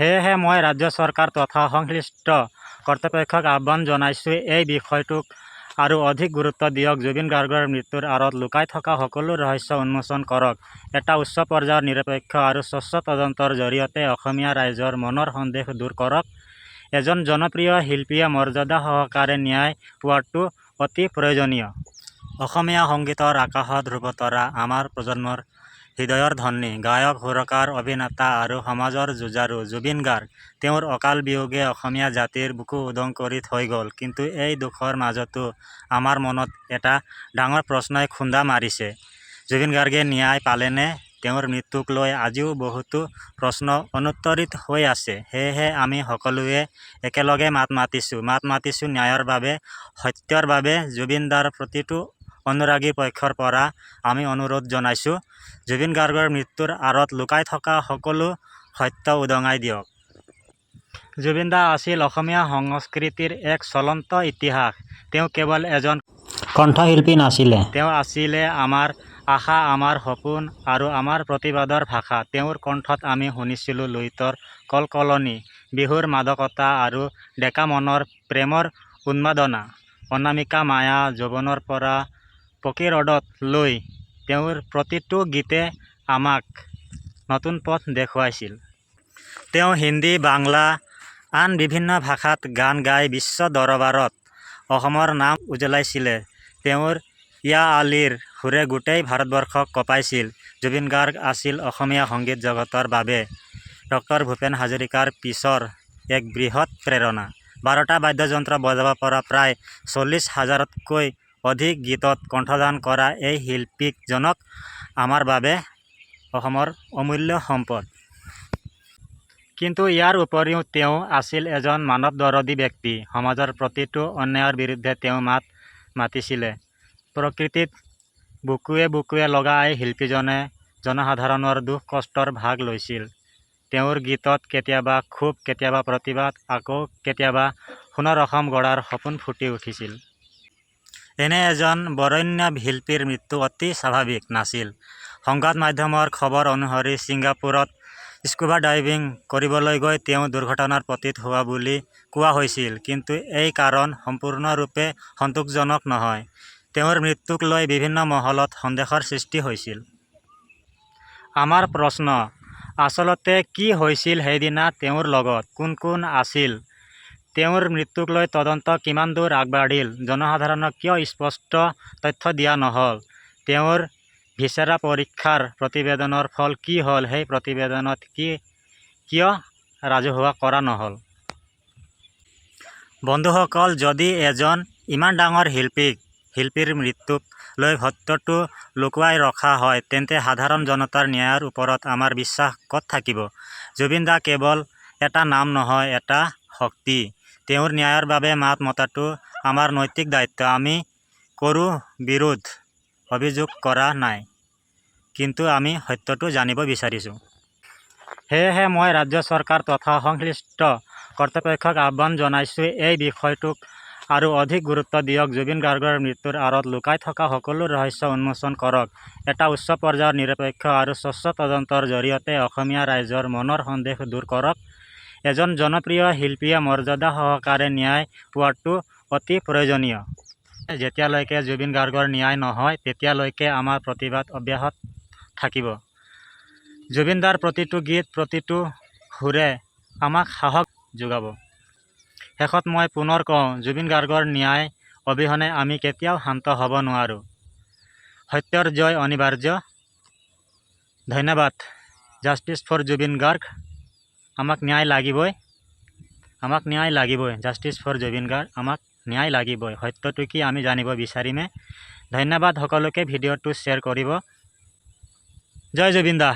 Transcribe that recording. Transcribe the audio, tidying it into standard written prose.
সেয়েহে মই ৰাজ্য চৰকাৰ তথা সংশ্লিষ্ট কৰ্তৃপক্ষক আহ্বান জনাইছোঁ, এই বিষয়টোক আৰু অধিক গুৰুত্ব দিয়ক। জুবিন গাৰ্গৰ মৃত্যুৰ আঁৰত লুকাই থকা সকলো ৰহস্য উন্মোচন কৰক। এটা উচ্চ পৰ্যায়ৰ নিৰপেক্ষ আৰু স্বচ্ছ তদন্তৰ জৰিয়তে অসমীয়া ৰাইজৰ মনৰ সন্দেহ দূৰ কৰক। এজন জনপ্ৰিয় শিল্পীয়ে মৰ্যাদা সহকাৰে ন্যায় পোৱাটো অতি প্ৰয়োজনীয়। অসমীয়া সংগীতৰ আকাশত ধ্ৰুৱতৰা, আমাৰ প্ৰজন্মৰ হৃদয়ৰ ধনী গায়ক, সুৰকাৰ, অভিনেতা আৰু সমাজৰ যুঁজাৰু জুবিন গাৰ্গ। তেওঁৰ অকাল বিয়োগে অসমীয়া জাতিৰ বুকু উদং কৰি থৈ গ'ল। কিন্তু এই দুখৰ মাজতো আমাৰ মনত এটা ডাঙৰ প্ৰশ্নই খুন্দা মাৰিছে, জুবিন গাৰ্গে ন্যায় পালেনে? তেওঁৰ মৃত্যুক লৈ আজিও বহুতো প্ৰশ্ন অনুত্তৰিত হৈ আছে। সেয়েহে আমি সকলোৱে একেলগে মাত মাতিছোঁ ন্যায়ৰ বাবে, সত্যৰ বাবে। জুবিন দাৰ প্ৰতিটো অনুৰাগী পক্ষৰ পৰা আমি অনুৰোধ জনাইছোঁ, জুবিন গাৰ্গৰ মৃত্যুৰ আঁৰত লুকাই থকা সকলো সত্য উদঙাই দিয়ক। জুবিন দা আছিল অসমীয়া সংস্কৃতিৰ এক জ্বলন্ত ইতিহাস। তেওঁ কেৱল এজন কণ্ঠশিল্পী নাছিলে, তেওঁ আছিলে আমাৰ আশা, আমাৰ সপোন আৰু আমাৰ প্ৰতিবাদৰ ভাষা। তেওঁৰ কণ্ঠত আমি শুনিছিলোঁ লুইতৰ কলকলনি, বিহুৰ মাদকতা আৰু ডেকা মনৰ প্ৰেমৰ উন্মাদনা। অনামিকা মায়া যৌৱনৰ পৰা পকীৰদত লৈ তেওঁৰ প্ৰতিটো গীতে আমাক নতুন পথ দেখুৱাইছিল। তেওঁ হিন্দী, বাংলা, আন বিভিন্ন ভাষাত গান গাই বিশ্ব দৰবাৰত অসমৰ নাম উজ্বলাইছিলে। তেওঁৰ ইয়া আলীৰ সুৰে গোটেই ভাৰতবৰ্ষক কঁপাইছিল। জুবিন গাৰ্গ আছিল অসমীয়া সংগীত জগতৰ বাবে ডক্টৰ ভূপেন হাজৰিকাৰ পিছৰ এক বৃহৎ প্ৰেৰণা। 12টা বাদ্যযন্ত্ৰ বজাব পৰা, প্ৰায় 40,000তকৈ অধিক গীতত কণ্ঠদান কৰা এই শিল্পীজনক আমাৰ বাবে অসমৰ অমূল্য সম্পদ। কিন্তু ইয়াৰ উপৰিও তেওঁ আছিল এজন মানৱদৰদী ব্যক্তি। সমাজৰ প্ৰতিটো অন্যায়ৰ বিৰুদ্ধে তেওঁ মাত মাতিছিলে। প্ৰকৃতিত বুকুৱে বুকুৱে লগা এই শিল্পীজনে জনসাধাৰণৰ দুখ কষ্টৰ ভাগ লৈছিল। তেওঁৰ গীতত কেতিয়াবা ক্ষোভ, কেতিয়াবা প্ৰতিবাদ, আকৌ কেতিয়াবা সোণৰ অসম গঢ়াৰ সপোন ফুটি উঠিছিল। এনে এজন বৰেণ্য শিল্পীৰ মৃত্যু অতি স্বাভাৱিক নাছিল। সংবাদ মাধ্যমৰ খবৰ অনুসৰি ছিংগাপুৰত স্কুবা ডাইভিং কৰিবলৈ গৈ তেওঁ দুৰ্ঘটনাত পতিত হোৱা বুলি কোৱা হৈছিল। কিন্তু এই কাৰণ সম্পূৰ্ণৰূপে সন্তোষজনক নহয়। তেওঁৰ মৃত্যুক লৈ বিভিন্ন মহলত সন্দেহৰ সৃষ্টি হৈছিল। আমাৰ প্ৰশ্ন, আচলতে কি হৈছিল সেইদিনা তেওঁৰ লগত? কোন কোন আছিল? তেওঁৰ মৃত্যুক লৈ তদন্ত কিমান দূৰ আগবাঢ়িল? জনসাধাৰণক কিয় স্পষ্ট তথ্য দিয়া নহ'ল? তেওঁৰ ভিছেৰা পৰীক্ষাৰ প্ৰতিবেদনৰ ফল কি হ'ল? সেই প্ৰতিবেদনত কিয় ৰাজহুৱা কৰা নহ'ল? বন্ধুসকল, যদি এজন ইমান ডাঙৰ শিল্পীৰ মৃত্যুক লৈ সত্যটো লুকুৱাই ৰখা হয়, তেন্তে সাধাৰণ জনতাৰ ন্যায়ৰ ওপৰত আমাৰ বিশ্বাস ক'ত থাকিব? জুবিন দা কেৱল এটা নাম নহয়, এটা শক্তি। তেওঁৰ ন্যায়ৰ বাবে মাত মতাটো আমাৰ নৈতিক দায়িত্ব। আমি কাৰো বিৰুদ্ধ অভিযোগ কৰা নাই, কিন্তু আমি সত্যটো জানিব বিচাৰিছোঁ। সেয়েহে মই ৰাজ্য চৰকাৰ তথা সংশ্লিষ্ট কৰ্তৃপক্ষক আহ্বান জনাইছোঁ, এই বিষয়টোক আৰু অধিক গুৰুত্ব দিয়ক। জুবিন গাৰ্গৰ মৃত্যুৰ আঁৰত লুকাই থকা সকলো ৰহস্য উন্মোচন কৰক। এটা উচ্চ পৰ্যায়ৰ নিৰপেক্ষ আৰু স্বচ্ছ তদন্তৰ জৰিয়তে অসমীয়া ৰাইজৰ মনৰ সন্দেহ দূৰ কৰক। এজন জনপ্ৰিয় শিল্পীয়ে মৰ্যাদা সহকাৰে ন্যায় পোৱাটো অতি প্ৰয়োজনীয়। যেতিয়ালৈকে জুবিন গাৰ্গৰ ন্যায় নহয়, তেতিয়ালৈকে আমাৰ প্ৰতিবাদ অব্যাহত থাকিব। জুবিন দাৰ প্ৰতিটো গীত, প্ৰতিটো সুৰে আমাক সাহস যোগাব। শেষত মই পুনৰ কওঁ, জুবিন গাৰ্গৰ ন্যায় অবিহনে আমি কেতিয়াও শান্ত হ'ব নোৱাৰোঁ। সত্যৰ জয় অনিবাৰ্য। ধন্যবাদ। Justice for Zubeen Garg. আমাক ন্যায় লাগিবই, আমাক ন্যায় লাগিবই। জাষ্টিছ ফৰ জুবিন গাৰ্গ, আমাক ন্যায় লাগিবই। সত্যটো কি আমি জানিব বিচাৰিমে। ধন্যবাদ সকলোকে। ভিডিঅ'টো শ্বেয়াৰ কৰিব। জয় জুবিন দা।